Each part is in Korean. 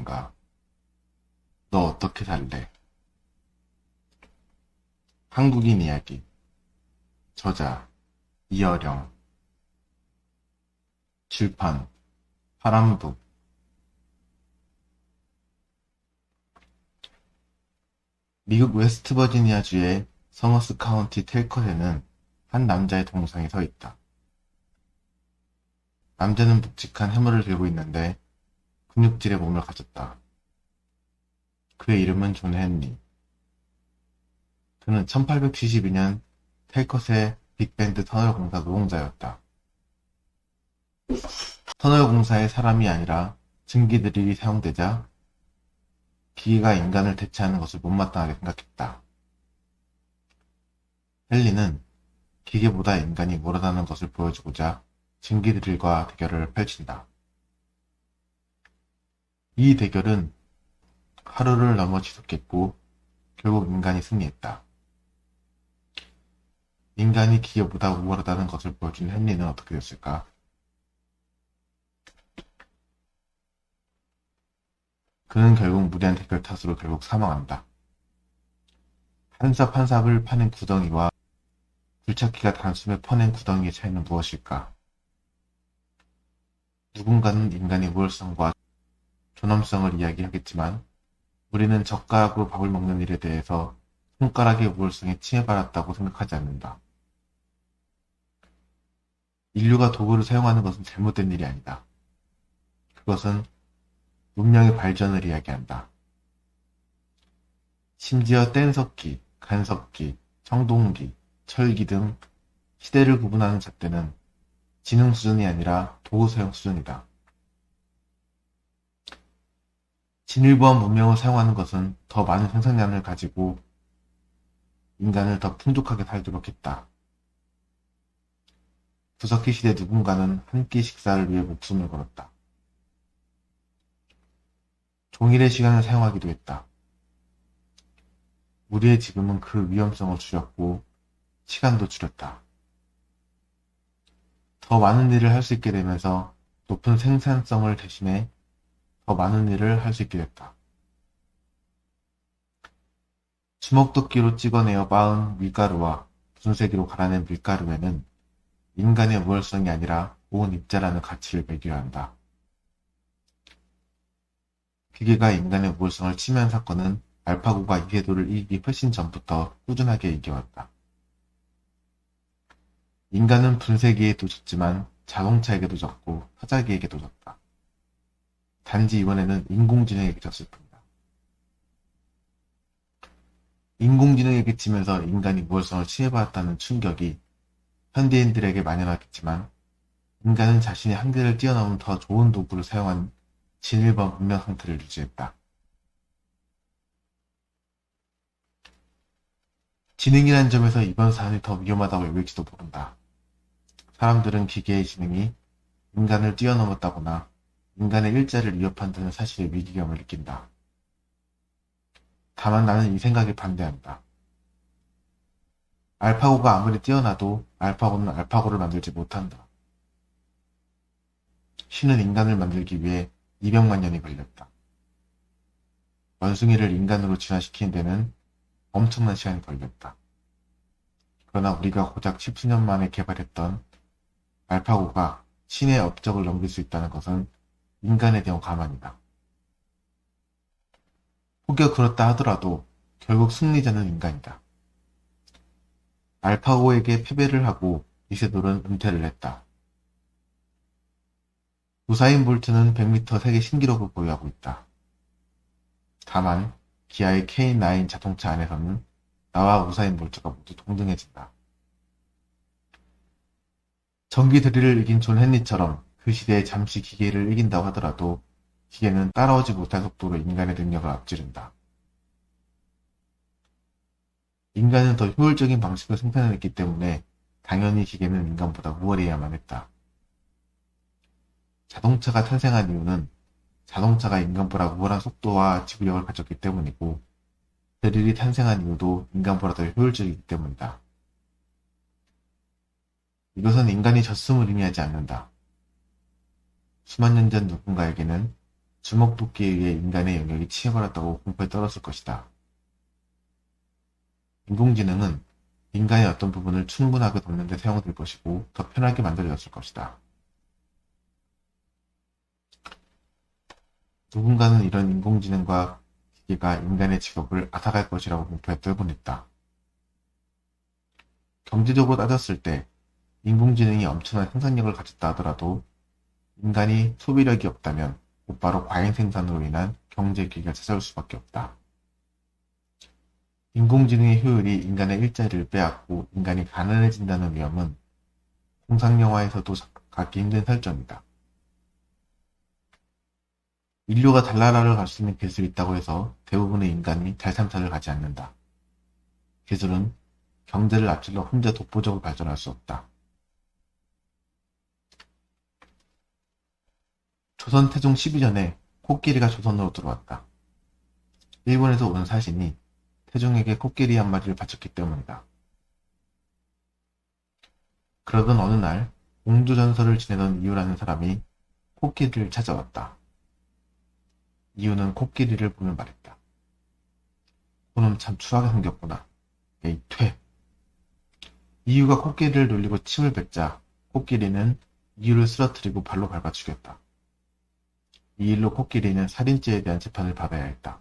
것인가? 너 어떻게 살래? 한국인 이야기. 저자 이어령. 출판 파람북. 미국 웨스트버지니아주의 서머스 카운티 텔컷에는 한 남자의 동상이 서 있다. 남자는 묵직한 해머를 들고 있는데 근육질의 몸을 가졌다. 그의 이름은 존 헨리. 그는 1872년 텔컷의 빅밴드 터널 공사 노동자였다. 터널 공사에 사람이 아니라 증기드릴이 사용되자 기계가 인간을 대체하는 것을 못마땅하게 생각했다. 헨리는 기계보다 인간이 못하다는 것을 보여주고자 증기드릴과 대결을 펼친다. 이 대결은 하루를 넘어 지속했고 결국 인간이 승리했다. 인간이 기계보다 우월하다는 것을 보여준 헨리는 어떻게 됐을까? 그는 결국 무리한 대결 탓으로 결국 사망한다. 한 삽 한 삽을 파낸 구덩이와 굴착기가 단숨에 퍼낸 구덩이의 차이는 무엇일까? 누군가는 인간의 우월성과 존엄성을 이야기하겠지만 우리는 젓가락으로 밥을 먹는 일에 대해서 손가락의 우월성에 침해받았다고 생각하지 않는다. 인류가 도구를 사용하는 것은 잘못된 일이 아니다. 그것은 문명의 발전을 이야기한다. 심지어 뗀석기, 간석기, 청동기, 철기 등 시대를 구분하는 잣대는 지능 수준이 아니라 도구 사용 수준이다. 진일보한 문명을 사용하는 것은 더 많은 생산량을 가지고 인간을 더 풍족하게 살도록 했다. 구석기 시대 누군가는 한 끼 식사를 위해 목숨을 걸었다. 종일의 시간을 사용하기도 했다. 우리의 지금은 그 위험성을 줄였고 시간도 줄였다. 더 많은 일을 할 수 있게 되면서 높은 생산성을 대신해 더 많은 일을 할 수 있게 됐다. 주먹도끼로 찍어내어 빻은 밀가루와 분쇄기로 갈아낸 밀가루에는 인간의 우월성이 아니라 온 입자라는 가치를 매겨야 한다. 기계가 인간의 우월성을 침해한 사건은 알파고가 이세돌을 이기기 훨씬 전부터 꾸준하게 이겨왔다. 인간은 분쇄기에도 졌지만 자동차에게도 졌고 타자기에게도 졌다. 단지 이번에는 인공지능에게 졌을 뿐이다. 인공지능에게 치면서 인간이 우월성을 침해받았다는 충격이 현대인들에게 만연하겠지만 인간은 자신의 한계를 뛰어넘은 더 좋은 도구를 사용한 진일보한 문명 상태를 유지했다. 지능이라는 점에서 이번 사안이 더 위험하다고 여길지도 모른다. 사람들은 기계의 지능이 인간을 뛰어넘었다거나 인간의 일자를 위협한다는 사실에 위기감을 느낀다. 다만 나는 이 생각에 반대한다. 알파고가 아무리 뛰어나도 알파고는 알파고를 만들지 못한다. 신은 인간을 만들기 위해 200만 년이 걸렸다. 원숭이를 인간으로 진화시키는 데는 엄청난 시간이 걸렸다. 그러나 우리가 고작 10수년 만에 개발했던 알파고가 신의 업적을 넘길 수 있다는 것은 인간에 대한 가만이다. 혹여 그렇다 하더라도 결국 승리자는 인간이다. 알파고에게 패배를 하고 이세돌은 은퇴를 했다. 우사인 볼트는 100m 세계 신기록을 보유하고 있다. 다만 기아의 K9 자동차 안에서는 나와 우사인 볼트가 모두 동등해진다. 전기 드릴을 이긴 존 헨리처럼 그 시대에 잠시 기계를 이긴다고 하더라도 기계는 따라오지 못할 속도로 인간의 능력을 앞지른다. 인간은 더 효율적인 방식으로 생산해냈기 때문에 당연히 기계는 인간보다 우월해야만 했다. 자동차가 탄생한 이유는 자동차가 인간보다 우월한 속도와 지구력을 가졌기 때문이고 드릴이 탄생한 이유도 인간보다 더 효율적이기 때문이다. 이것은 인간이 졌음을 의미하지 않는다. 수만 년 전 누군가에게는 주먹도끼에 의해 인간의 영역이 침해받았다고 공포에 떨었을 것이다. 인공지능은 인간의 어떤 부분을 충분하게 돕는 데 사용될 것이고 더 편하게 만들어졌을 것이다. 누군가는 이런 인공지능과 기계가 인간의 직업을 앗아갈 것이라고 공포에 떨곤 했다. 경제적으로 따졌을 때 인공지능이 엄청난 생산력을 가졌다 하더라도 인간이 소비력이 없다면 곧바로 과잉 생산으로 인한 경제 위기가 찾아올 수밖에 없다. 인공지능의 효율이 인간의 일자리를 빼앗고 인간이 가난해진다는 위험은 공상영화에서도 갖기 힘든 설정이다. 인류가 달나라를 갈 수 있는 기술이 있다고 해서 대부분의 인간이 달 탐사를 가지 않는다. 기술은 경제를 앞질러 혼자 독보적으로 발전할 수 없다. 조선 태종 12전에 코끼리가 조선으로 들어왔다. 일본에서 온 사신이 태종에게 코끼리 한 마리를 바쳤기 때문이다. 그러던 어느 날 공주전설을 지내던 이유라는 사람이 코끼리를 찾아왔다. 이유는 코끼리를 보며 말했다. 그놈 참 추하게 생겼구나. 에이 퇴. 이유가 코끼리를 놀리고 침을 뱉자 코끼리는 이유를 쓰러뜨리고 발로 밟아 죽였다. 이 일로 코끼리는 살인죄에 대한 재판을 받아야 했다.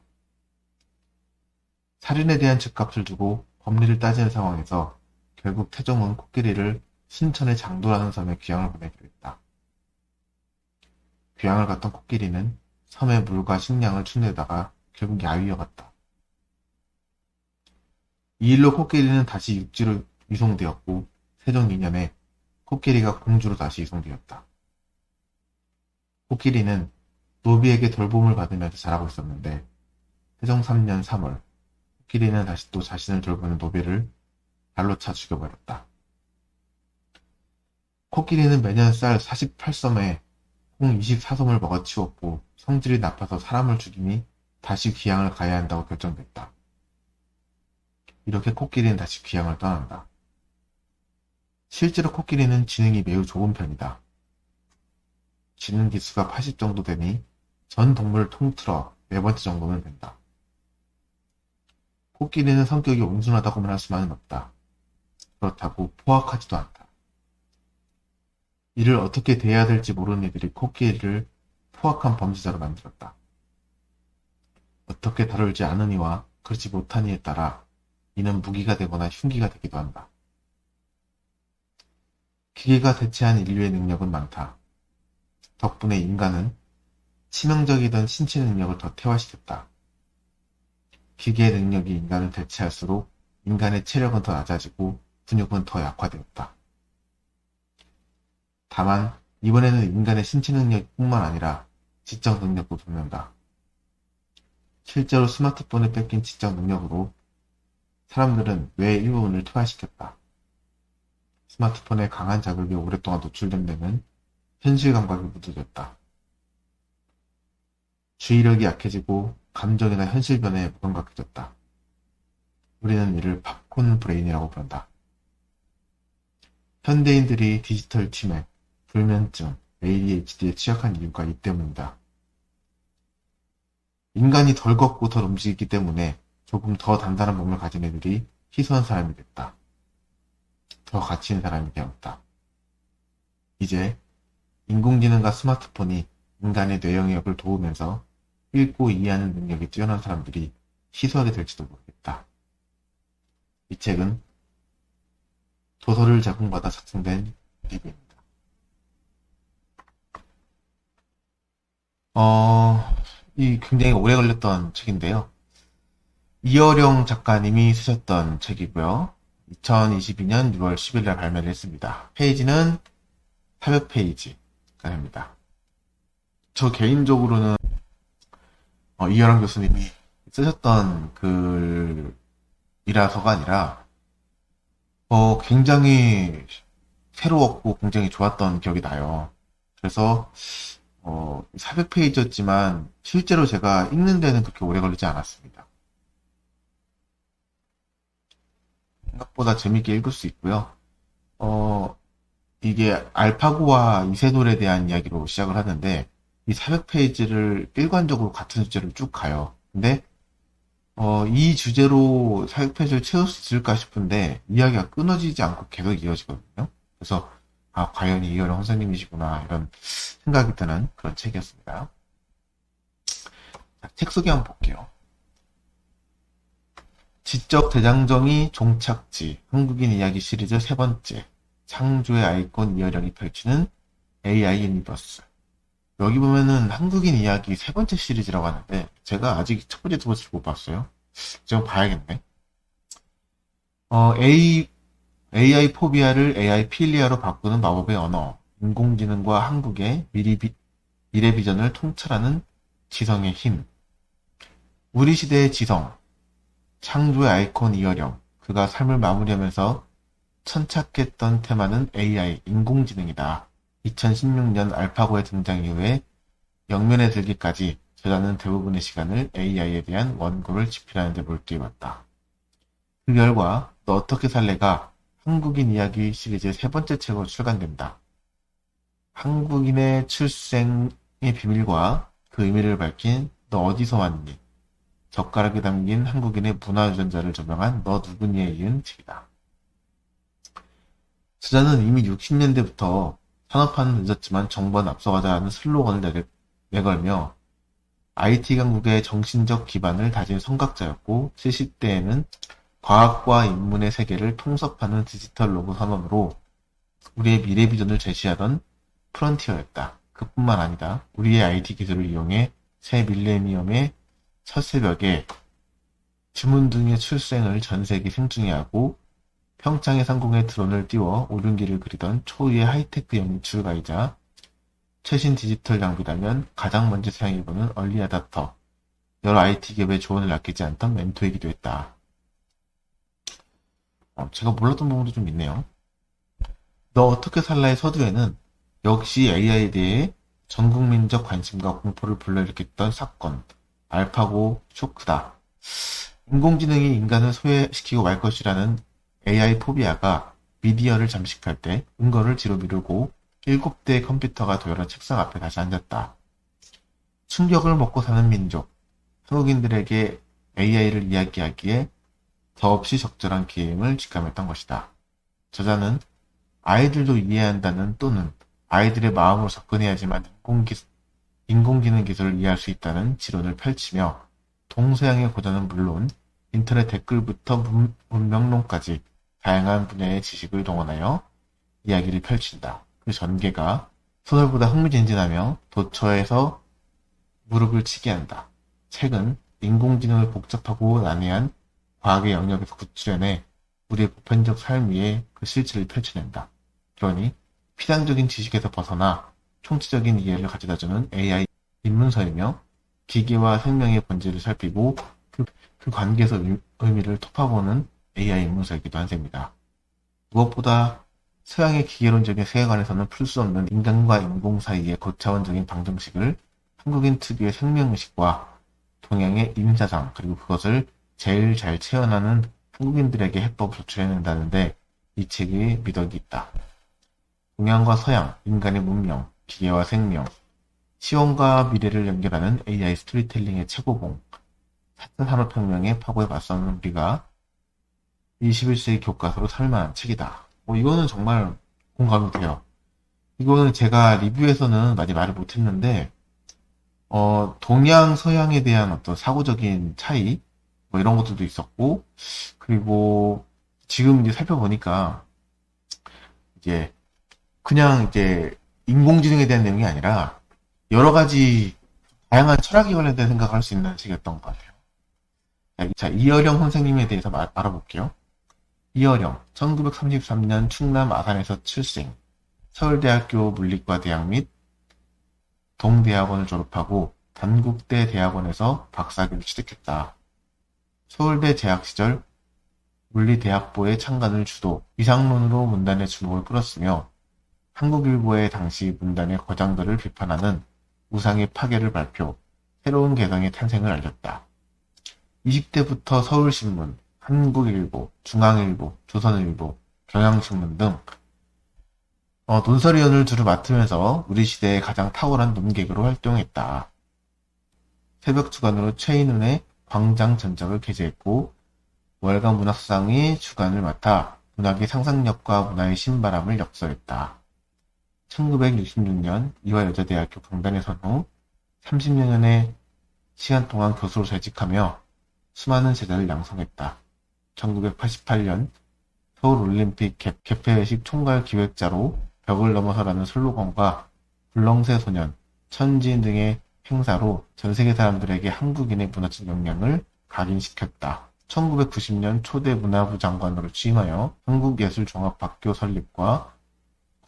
살인에 대한 죗값을 주고 법리를 따지는 상황에서 결국 태종은 코끼리를 순천의 장도라는 섬에 귀향을 보내기로 했다. 귀향을 갔던 코끼리는 섬에 물과 식량을 축내다가 결국 야위어갔다. 이 일로 코끼리는 다시 육지로 이송되었고 세종 2년에 코끼리가 공주로 다시 이송되었다. 코끼리는 노비에게 돌봄을 받으면서 자라고 있었는데 세종 3년 3월 코끼리는 다시 또 자신을 돌보는 노비를 발로 차 죽여버렸다. 코끼리는 매년 쌀 48섬에 콩 24섬을 먹어치웠고 성질이 나빠서 사람을 죽이니 다시 귀향을 가야 한다고 결정됐다. 이렇게 코끼리는 다시 귀향을 떠난다. 실제로 코끼리는 지능이 매우 좋은 편이다. 지능 지수가 80 정도 되니 전 동물을 통틀어 네 번째 정도는 된다. 코끼리는 성격이 온순하다고만 할 수만은 없다. 그렇다고 포악하지도 않다. 이를 어떻게 대해야 될지 모르는 이들이 코끼리를 포악한 범죄자로 만들었다. 어떻게 다룰지 아느니와 그렇지 못하니에 따라 이는 무기가 되거나 흉기가 되기도 한다. 기계가 대체한 인류의 능력은 많다. 덕분에 인간은 치명적이던 신체 능력을 더 퇴화시켰다. 기계의 능력이 인간을 대체할수록 인간의 체력은 더 낮아지고 근육은 더 약화되었다. 다만 이번에는 인간의 신체 능력뿐만 아니라 지적 능력도 돕는다. 실제로 스마트폰에 뺏긴 지적 능력으로 사람들은 뇌의 일부분을 퇴화시켰다. 스마트폰에 강한 자극에 오랫동안 노출된 데는 현실 감각이 묻어졌다. 주의력이 약해지고 감정이나 현실 변화에 무감각해졌다. 우리는 이를 팝콘 브레인이라고 부른다. 현대인들이 디지털 치매, 불면증, ADHD에 취약한 이유가 이 때문이다. 인간이 덜 걷고 덜 움직이기 때문에 조금 더 단단한 몸을 가진 애들이 희소한 사람이 됐다. 더 가치 있는 사람이 되었다. 이제 인공지능과 스마트폰이 인간의 뇌 영역을 도우면서 읽고 이해하는 능력이 뛰어난 사람들이 희소하게 될지도 모르겠다. 이 책은 도서를 제공받아 작성된 리뷰입니다. 이 굉장히 오래 걸렸던 책인데요. 이어령 작가님이 쓰셨던 책이고요. 2022년 6월 10일날 발매를 했습니다. 페이지는 400페이지가 됩니다. 저 개인적으로는 이어령 교수님이 쓰셨던 글이라서가 아니라 굉장히 새로웠고 굉장히 좋았던 기억이 나요. 그래서 400페이지였지만 실제로 제가 읽는 데는 그렇게 오래 걸리지 않았습니다. 생각보다 재밌게 읽을 수 있고요. 이게 알파고와 이세돌에 대한 이야기로 시작을 하는데 이 400페이지를 일관적으로 같은 주제로 쭉 가요. 근데 이 주제로 400페이지를 채울 수 있을까 싶은데 이야기가 끊어지지 않고 계속 이어지거든요. 그래서 과연 이효령 선생님이시구나 이런 생각이 드는 그런 책이었습니다. 자, 책 소개 한번 볼게요. 지적 대장정이 종착지 한국인 이야기 시리즈 세 번째 창조의 아이콘 이효령이 펼치는 AI 유니버스. 여기 보면은 한국인 이야기 세 번째 시리즈라고 하는데 제가 아직 첫 번째, 두 번째 못 봤어요. 지금 봐야겠네. AI 포비아를 AI 필리아로 바꾸는 마법의 언어. 인공지능과 한국의 미래 비전을 통찰하는 지성의 힘. 우리 시대의 지성. 창조의 아이콘 이어령. 그가 삶을 마무리하면서 천착했던 테마는 AI, 인공지능이다. 2016년 알파고의 등장 이후에 영면에 들기까지 저자는 대부분의 시간을 AI에 대한 원고를 집필하는 데 몰두해왔다. 그 결과 너 어떻게 살래가 한국인 이야기 시리즈의 세 번째 책으로 출간된다. 한국인의 출생의 비밀과 그 의미를 밝힌 너 어디서 왔니? 젓가락에 담긴 한국인의 문화유전자를 조명한 너 누구니에 이은 책이다. 저자는 이미 60년대부터 산업화는 늦었지만 정보는 앞서가자는 슬로건을 내걸며 IT 강국의 정신적 기반을 다진 선각자였고 70대에는 과학과 인문의 세계를 통섭하는 디지털 로그 선언으로 우리의 미래 비전을 제시하던 프론티어였다. 그뿐만 아니다. 우리의 IT 기술을 이용해 새 밀레니엄의 첫 새벽에 주문둥이의 출생을 전 세계 생중에 하고 평창의 상공에 드론을 띄워 오륜기를 그리던 초유의 하이테크 연출가이자 최신 디지털 장비라면 가장 먼저 사용해보는 얼리 어댑터, 여러 IT 기업의 조언을 아끼지 않던 멘토이기도 했다. 제가 몰랐던 부분도 좀 있네요. 너 어떻게 살라의 서두에는 역시 AI에 대해 전국민적 관심과 공포를 불러일으켰던 사건, 알파고 쇼크다. 인공지능이 인간을 소외시키고 말 것이라는 AI 포비아가 미디어를 잠식할 때 은거를 뒤로 미루고 7대의 컴퓨터가 도열한 책상 앞에 다시 앉았다. 충격을 먹고 사는 민족, 한국인들에게 AI를 이야기하기에 더없이 적절한 기회임을 직감했던 것이다. 저자는 아이들도 이해해야 한다는 또는 아이들의 마음으로 접근해야지만 인공지능 기술을 이해할 수 있다는 지론을 펼치며 동서양의 고전은 물론 인터넷 댓글부터 문명론까지 다양한 분야의 지식을 동원하여 이야기를 펼친다. 그 전개가 소설보다 흥미진진하며 도처에서 무릎을 치게 한다. 책은 인공지능을 복잡하고 난해한 과학의 영역에서 구출해내 우리의 보편적 삶 위에 그 실체를 펼쳐낸다. 그러니 피상적인 지식에서 벗어나 총체적인 이해를 가져다주는 AI 입문서이며 기계와 생명의 본질을 살피고 그 관계에서 의미를 톱파보는 AI 입문서이기도 한 셈이다. 무엇보다 서양의 기계론적인 세계관에서는 풀 수 없는 인간과 인공 사이의 고차원적인 방정식을 한국인 특유의 생명의식과 동양의 인사상 그리고 그것을 제일 잘 체현하는 한국인들에게 해법을 도출해낸다는데 이 책에 미덕이 있다. 동양과 서양, 인간의 문명, 기계와 생명, 시온과 미래를 연결하는 AI 스토리텔링의 최고봉, 4차 산업혁명의 파고에 맞서는 우리가 21세기 교과서로 살만한 책이다. 이거는 정말 공감이 돼요. 이거는 제가 리뷰에서는 많이 말을 못했는데, 동양, 서양에 대한 어떤 사고적인 차이, 이런 것들도 있었고, 그리고 지금 이제 살펴보니까, 그냥 인공지능에 대한 내용이 아니라, 여러 가지 다양한 철학에 관련된 생각을 할 수 있는 책이었던 것 같아요. 자, 이어령 선생님에 대해서 알아볼게요. 이어령, 1933년 충남 아산에서 출생, 서울대학교 물리과 대학 및 동대학원을 졸업하고 단국대 대학원에서 박사학위를 취득했다. 서울대 재학 시절 물리대학보의 창간을 주도, 이상론으로 문단의 주목을 끌었으며 한국일보의 당시 문단의 거장들을 비판하는 우상의 파괴를 발표, 새로운 개성의 탄생을 알렸다. 20대부터 서울신문, 한국일보, 중앙일보, 조선일보, 경향신문 등 논설위원을 두루 맡으면서 우리 시대의 가장 탁월한 논객으로 활동했다. 새벽 주간으로 최인훈의 광장 전작을 게재했고 월간 문학상의 주간을 맡아 문학의 상상력과 문화의 신바람을 역설했다. 1966년 이화여자대학교 강단에 선 후 30여년의 시간 동안 교수로 재직하며 수많은 제자를 양성했다. 1988년 서울올림픽 개폐회식 총괄 기획자로 벽을 넘어서라는 슬로건과 불렁새 소년, 천지인 등의 행사로 전세계 사람들에게 한국인의 문화적 역량을 각인시켰다. 1990년 초대 문화부 장관으로 취임하여 한국예술종합학교 설립과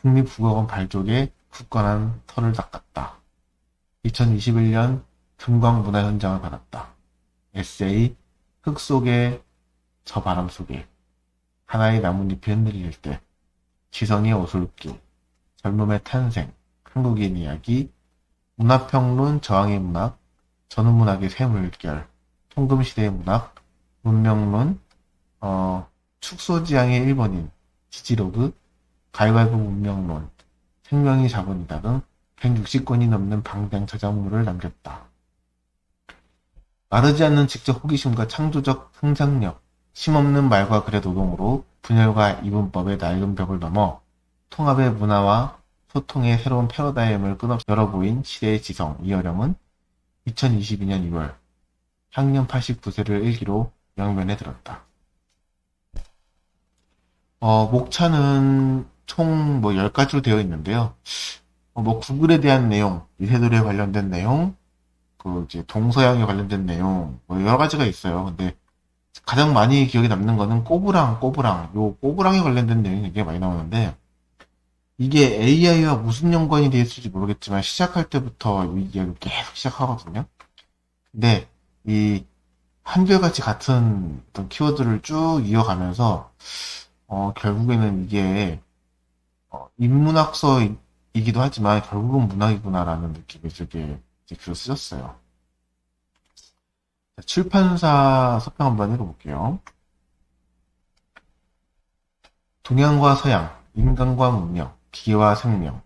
국립국어원 발족에 굳건한 터를 닦았다. 2021년 금광문화현장을 받았다. 에세이 흙 속에 저 바람 속에 하나의 나뭇잎이 흔들릴 때 지성의 오솔길 젊음의 탄생 한국인 이야기 문화평론 저항의 문학 전후문학의 새물결 통금시대의 문학 문명론 축소지향의 일본인 지지로그 가위바위보 문명론 생명이 자본이다 등 160권이 넘는 방대한 저작물을 남겼다. 마르지 않는 지적 호기심과 창조적 상상력, 심없는 말과 글의 노동으로 분열과 이분법의 낡은 벽을 넘어 통합의 문화와 소통의 새로운 패러다임을 끝없이 열어보인 시대의 지성 이어령은 2022년 2월 향년 89세를 일기로 영면에 들었다. 목차는 총 10가지로 되어 있는데요. 구글에 대한 내용, 이세돌에 관련된 내용, 이제 동서양에 관련된 내용, 여러 가지가 있어요. 근데 가장 많이 기억에 남는 거는 꼬부랑. 요 꼬부랑에 관련된 내용이 굉장히 많이 나오는데, 이게 AI와 무슨 연관이 되어 있을지 모르겠지만, 시작할 때부터 이 이야기를 계속 시작하거든요. 근데, 이, 한결같이 같은 어떤 키워드를 쭉 이어가면서, 결국에는 이게, 인문학서이기도 하지만, 결국은 문학이구나라는 느낌이 들게, 이제 글을 쓰셨어요. 출판사 서평 한번 읽어볼게요. 동양과 서양, 인간과 문명, 기계와 생명,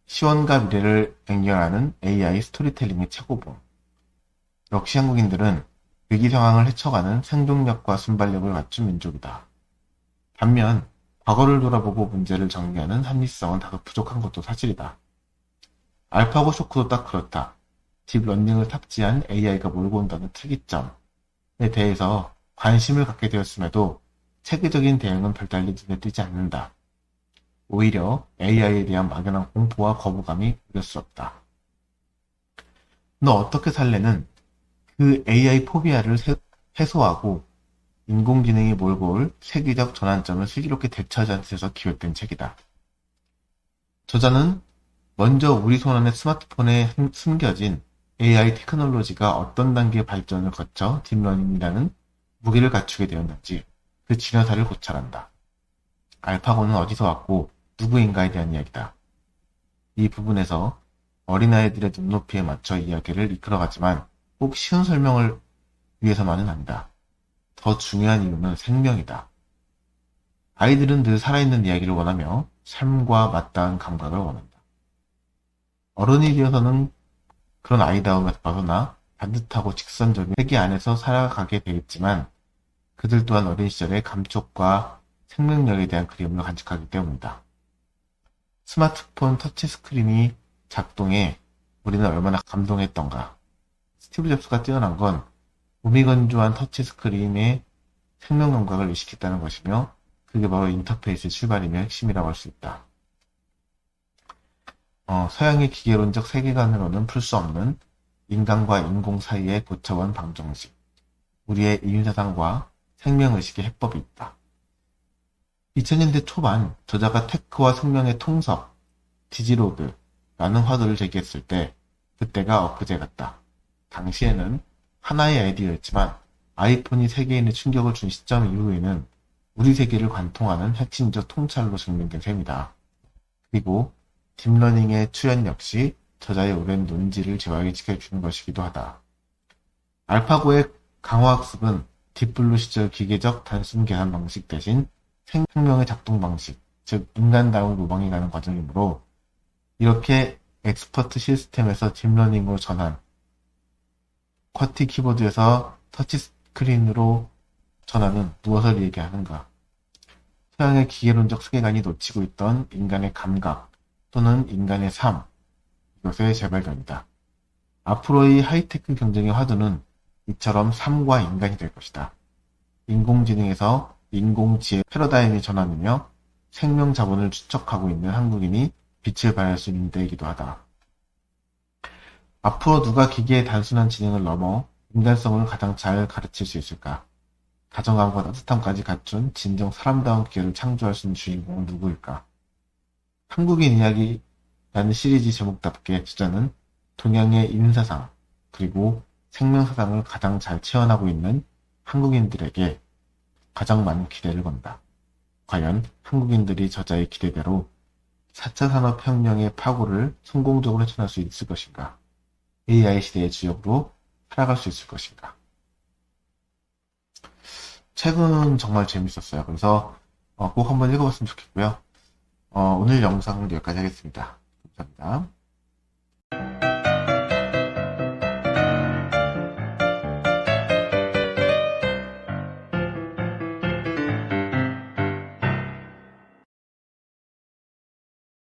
시원과 미래를 연결하는 AI 스토리텔링의 최고봉. 역시 한국인들은 위기 상황을 헤쳐가는 생존력과 순발력을 갖춘 민족이다. 반면 과거를 돌아보고 문제를 정리하는 합리성은 다소 부족한 것도 사실이다. 알파고 쇼크도 딱 그렇다. 딥러닝을 탑재한 AI가 몰고 온다는 특이점에 대해서 관심을 갖게 되었음에도 체계적인 대응은 별달리 눈에 띄지 않는다. 오히려 AI에 대한 막연한 공포와 거부감이 우려스럽다. 너 어떻게 살래는 그 AI 포비아를 해소하고 인공지능이 몰고 올 세계적 전환점을 슬기롭게 대처하지 않은 데서 기획된 책이다. 저자는 먼저 우리 손안의 스마트폰에 숨겨진 AI 테크놀로지가 어떤 단계의 발전을 거쳐 딥러닝이라는 무기를 갖추게 되었는지 그 진화사를 고찰한다. 알파고는 어디서 왔고 누구인가에 대한 이야기다. 이 부분에서 어린아이들의 눈높이에 맞춰 이야기를 이끌어가지만 꼭 쉬운 설명을 위해서만은 아니다. 더 중요한 이유는 생명이다. 아이들은 늘 살아있는 이야기를 원하며 삶과 맞닿은 감각을 원한다. 어른이 되어서는 그런 아이다움에서 벗어나 반듯하고 직선적인 세계 안에서 살아가게 되겠지만 그들 또한 어린 시절의 감촉과 생명력에 대한 그리움을 간직하기 때문이다. 스마트폰 터치스크린이 작동해 우리는 얼마나 감동했던가. 스티브 잡스가 뛰어난 건 무미건조한 터치스크린의 생명 감각을 의식했다는 것이며 그게 바로 인터페이스의 출발이며 핵심이라고 할 수 있다. 서양의 기계론적 세계관으로는 풀 수 없는 인간과 인공 사이의 고차원 방정식, 우리의 인사상과 생명의식의 해법이 있다. 2000년대 초반 저자가 테크와 생명의 통섭, 디지로그라는 화두를 제기했을 때 그때가 엊그제 같다. 당시에는 하나의 아이디어였지만 아이폰이 세계인에 충격을 준 시점 이후에는 우리 세계를 관통하는 핵심적 통찰로 증명된 셈이다. 그리고 딥러닝의 출현 역시 저자의 오랜 논지를 재확인 시켜주는 것이기도 하다. 알파고의 강화학습은 딥블루 시절 기계적 단순 계산 방식 대신 생명의 작동 방식, 즉 인간다운 모방이 가는 과정이므로 이렇게 엑스퍼트 시스템에서 딥러닝으로 전환, 쿼티 키보드에서 터치스크린으로 전환은 무엇을 얘기하는가? 서양의 기계론적 세계관이 놓치고 있던 인간의 감각 또는 인간의 삶, 이것의 재발견이다. 앞으로의 하이테크 경쟁의 화두는 이처럼 삶과 인간이 될 것이다. 인공지능에서 인공지혜 패러다임이 전환이며 생명 자본을 추적하고 있는 한국인이 빛을 발할 수 있는 데이기도 하다. 앞으로 누가 기계의 단순한 지능을 넘어 인간성을 가장 잘 가르칠 수 있을까? 다정함과 따뜻함까지 갖춘 진정 사람다운 기계를 창조할 수 있는 주인공은 누구일까? 한국인 이야기라는 시리즈 제목답게 주자는 동양의 인사상 그리고 생명사상을 가장 잘 체험하고 있는 한국인들에게 가장 많은 기대를 건다. 과연 한국인들이 저자의 기대대로 4차 산업혁명의 파고를 성공적으로 헤쳐날 수 있을 것인가? AI 시대의 주역으로 살아갈 수 있을 것인가? 책은 정말 재밌었어요. 그래서 꼭 한번 읽어봤으면 좋겠고요. 오늘 영상은 여기까지 하겠습니다. 감사합니다.